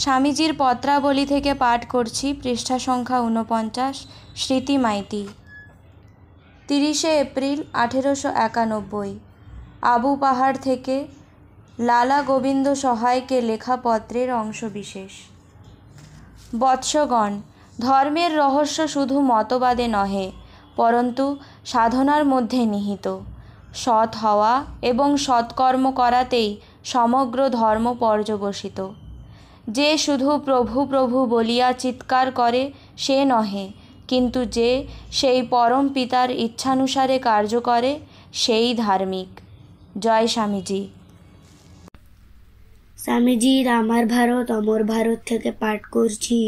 স্বামীজির পত্রাবলী থেকে পাঠ করছি, পৃষ্ঠা সংখ্যা 49, স্মৃতি মাইতি। 30শে এপ্রিল 1891, আবু পাহাড় থেকে লালা গোবিন্দ সহায়কে লেখা পত্রের অংশবিশেষ। বৎসগণ, ধর্মের রহস্য শুধু মতবাদে নহে, পরন্তু সাধনার মধ্যে নিহিত। সৎ হওয়া এবং সৎকর্ম করাতেই সমগ্র ধর্ম পর্যবসিত। যে শুধু প্রভু প্রভু বলিয়া চিৎকার করে সে নহে, কিন্তু যে সেই পরম পিতার ইচ্ছানুসারে কার্য করে সেই ধার্মিক। জয় স্বামীজি। স্বামীজির আমার ভারত অমর ভারত থেকে পাঠ করছি,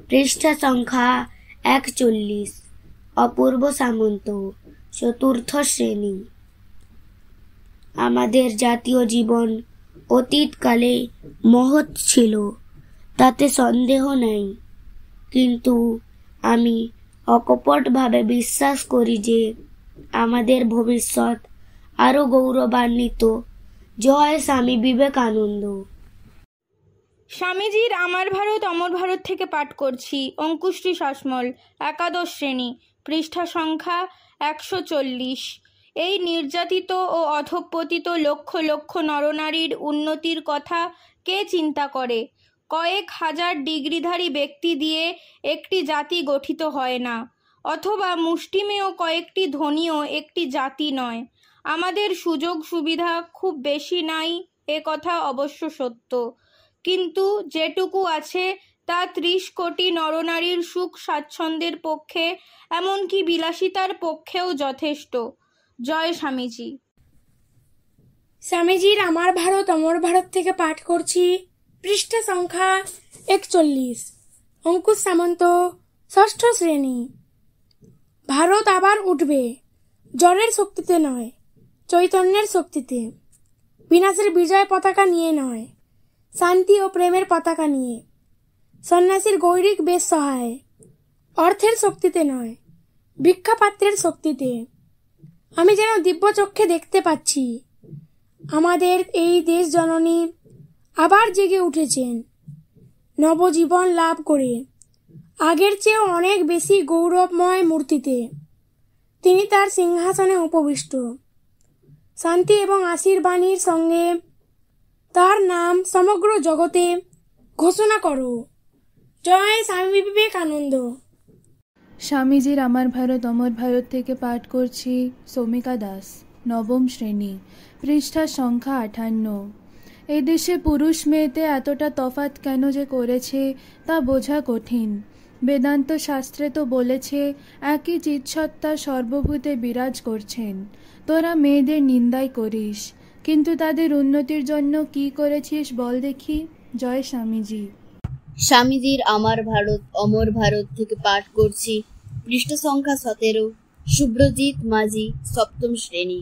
পৃষ্ঠা সংখ্যা 41, অপূর্ব সামন্ত, চতুর্থ শ্রেণী। আমাদের জাতীয় জীবন অতীতকালে মহৎ ছিল, তাতে সন্দেহ নাই, কিন্তু আমি অকপটভাবে বিশ্বাস করি যে আমাদের ভবিষ্যৎ আরো গৌরবান্বিত। জয় স্বামী বিবেকানন্দ। স্বামীজির আমার ভারত অমর ভারত থেকে পাঠ করছি, অঙ্কুশ্রী শাসমল, একাদশ শ্রেণী, পৃষ্ঠা সংখ্যা 140। এই নির্যাতিত ও অধঃপতিত লক্ষ লক্ষ নরনারীর উন্নতির কথা কে চিন্তা করে? কয়েক হাজার ডিগ্রিধারী ব্যক্তি দিয়ে একটি জাতি গঠিত হয় না, অথবা মুষ্টিমেয় কয়েকটি ধনীও একটি জাতি নয়। আমাদের সুযোগ সুবিধা খুব বেশি নাই, এ কথা অবশ্য সত্য, কিন্তু যেটুকু আছে তা 30 কোটি নরনারীর সুখ স্বাচ্ছন্দ্যের পক্ষে, এমনকি বিলাসিতার পক্ষেও যথেষ্ট। জয় স্বামীজি। স্বামীজির আমার ভারত অমর ভারত থেকে পাঠ করছি, পৃষ্ঠা সংখ্যা 41, অঙ্কুশ সামন্ত, ষষ্ঠ শ্রেণী। ভারত আবার উঠবে, জড়ের শক্তিতে নয়, চৈতন্যের শক্তিতে। বিনাশের বিজয় পতাকা নিয়ে নয়, শান্তি ও প্রেমের পতাকা নিয়ে। সন্ন্যাসীর গৈরিক বেশ সহায়, অর্থের শক্তিতে নয়, ভিক্ষাপাত্রের শক্তিতে। আমি যেন দিব্য চক্ষে দেখতে পাচ্ছি, আমাদের এই দেশ জননী আবার জেগে উঠেছেন, নবজীবন লাভ করে, আগের চেয়েও অনেক বেশি গৌরবময় মূর্তিতে। তিনি তার সিংহাসনে উপবিষ্ট। শান্তি এবং আশীর্বাণীর সঙ্গে তার নাম সমগ্র জগতে ঘোষণা করো। জয় স্বামী বিবেকানন্দ। স্বামীজির আমার ভারত অমর ভারত থেকে পাঠ করছি, সৌমিকা দাস, নবম শ্রেণী, পৃষ্ঠা সংখ্যা 58। এদেশে পুরুষ মেয়েতে এতটা তফাৎ কেন যে করেছে তা বোঝা কঠিন। বেদান্ত শাস্ত্রে তো বলেছে একই চিৎসত্তা সর্বভূতে বিরাজ করছেন। তোরা মেয়েদের নিন্দাই করিস, কিন্তু তাদের উন্নতির জন্য কি করেছিস বল দেখি। জয় স্বামীজি। স্বামীজির আমার ভারত অমর ভারত থেকে পাঠ করছি, পৃষ্ঠা সংখ্যা 17, শুভ্রজিৎ মাঝি, সপ্তম শ্রেণী।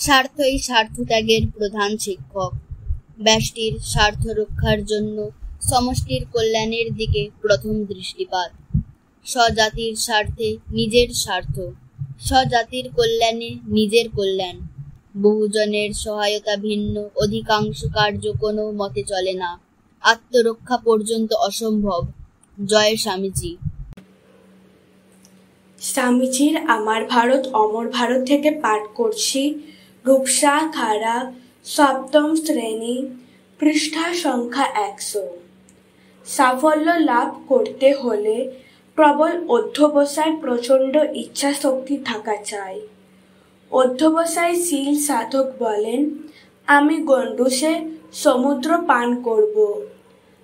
স্বার্থই স্বার্থত্যাগের প্রধান শিক্ষক। ব্যষ্টির স্বার্থ রক্ষার জন্য সমষ্টির কল্যাণের দিকে প্রথম দৃষ্টিপাত। স্বজাতির স্বার্থে নিজের স্বার্থ, স্বজাতির কল্যাণে নিজের কল্যাণ। বহুজনের সহায়তা ভিন্ন অধিকাংশ কার্য কোনো মতে চলে না, আত্মরক্ষা পর্যন্ত অসম্ভব। জয় স্বামীজি। স্বামীজির আমার ভারত অমর ভারত থেকে পাঠ করছি, রূপসা খাড়া, সপ্তম শ্রেণী, পৃষ্ঠা সংখ্যা 100। সাফল্য লাভ করতে হলে প্রবল অধ্যবসায়, প্রচণ্ড ইচ্ছা শক্তি থাকা চাই। অধ্যবসায়শীল সাধক বলেন, আমি গণ্ডূষে সমুদ্র পান করব,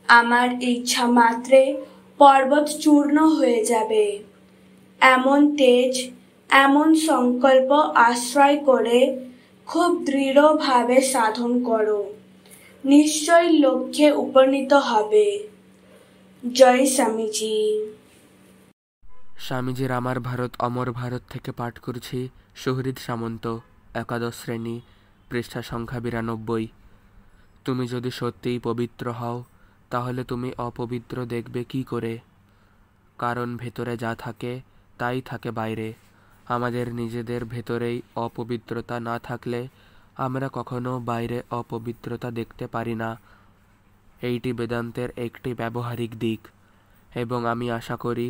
আমার ইচ্ছা মাত্রে পর্বত চূর্ণ হয়ে যাবে। এমন তেজ, এমন সংকল্প আশ্রয় করে খুব দৃঢ়ভাবে সাধন করো, নিশ্চয় লক্ষ্যে উপনীত হবে। জয় স্বামীজি। স্বামীজির আমার ভারত অমর ভারত থেকে পাঠ করছি, সুহৃদ সামন্ত, একাদশ শ্রেণী, পৃষ্ঠা সংখ্যা 92। তুমি যদি সত্যিই পবিত্র হও, তাহলে তুমি অপবিত্র দেখবে কি করে? কারণ ভেতরে যা থাকে তাই থাকে বাইরে। আমাদের নিজেদের ভেতরেই অপবিত্রতা না থাকলে আমরা কখনো বাইরে অপবিত্রতা দেখতে পারি না। এইটি বেদান্তের একটি ব্যবহারিক দিক এবং আমি আশা করি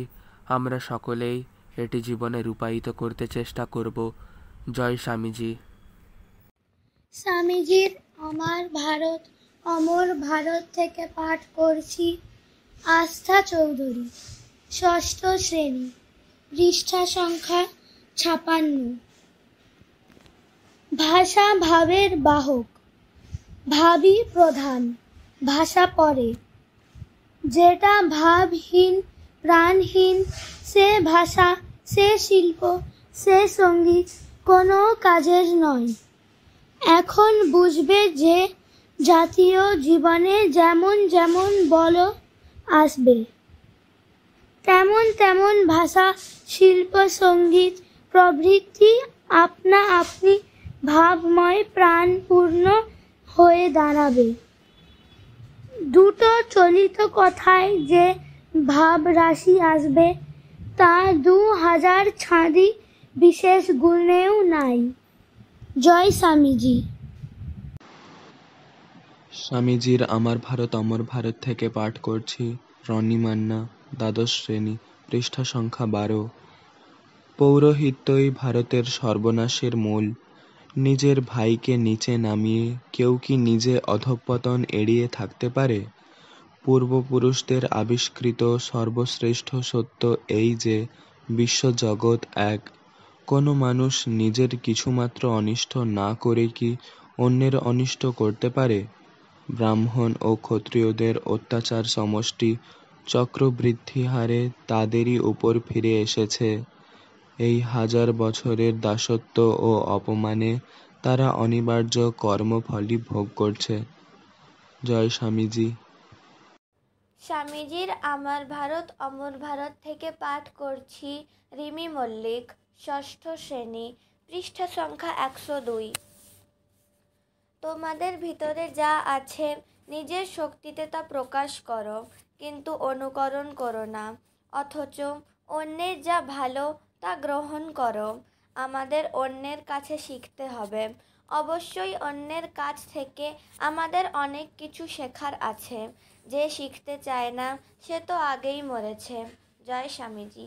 আমরা সকলেই এটি জীবনে রূপায়িত করতে চেষ্টা করব। জয় স্বামীজি। স্বামীজির আমার ভারত অমর ভারত থেকে পাঠ করছি আস্থা চৌধুরী, ষষ্ঠ শ্রেণী, পৃষ্ঠা সংখ্যা 56। ভাষা ভাবের বাহক, ভাবই প্রধান, ভাষা পরে। যেটা ভাবহীন প্রাণহীন সে ভাষা, সে শিল্প, সে সঙ্গীত কোনো কাজের নয়। এখন বুঝবে যে জাতীয় জীবনে যেমন যেমন বল আসবে, তেমন তেমন ভাষা, শিল্প, সঙ্গীত প্রভৃতি আপনা আপনি ভাবময় প্রাণপূর্ণ হয়ে দাঁড়াবে। দুটো চলিত কথায় যে ভাব রাশি আসবে তা 2000 ছাঁদি বিশেষ গুণেও নাই। জয় স্বামীজি। স্বামীজির আমার ভারত অমর ভারত থেকে পাঠ করছি রনি মান্না, দ্বাদশ শ্রেণী, পৃষ্ঠা সংখ্যা 12। পৌরোহিত্যই ভারতের সর্বনাশের মূল। নিজের ভাইকে নিচে নামিয়ে কেউ কি নিজে অধঃপতন এড়িয়ে থাকতে পারে? পূর্বপুরুষদের আবিষ্কৃত সর্বশ্রেষ্ঠ সত্য এই যে বিশ্বজগৎ এক। কোনো মানুষ নিজের কিছুমাত্র অনিষ্ট না করে কি অন্যের অনিষ্ট করতে পারে? ব্রাহ্মণ ও ক্ষত্রিয়দের অত্যাচার সমষ্টি চক্রবৃদ্ধি হারে তাদেরই উপর ফিরে এসেছে। এই 1000 বছরের দাসত্ব ও অপমানে তারা অনিবার্য কর্মফলই ভোগ করছে। জয় স্বামীজি। স্বামীজির আমার ভারত অমর ভারত থেকে পাঠ করছি রিমি মল্লিক, ষষ্ঠ শ্রেণী, পৃষ্ঠা সংখ্যা 102। তোমাদের ভিতরে যা আছে নিজের শক্তিতে তা প্রকাশ করো, কিন্তু অনুকরণ করো না। অথচ অন্যের যা ভালো তা গ্রহণ করো। আমাদের অন্যের কাছে শিখতে হবে। অবশ্যই অন্যের কাছ থেকে আমাদের অনেক কিছু শেখার আছে। যে শিখতে চায় না সে তো আগেই মরেছে। জয় স্বামীজি।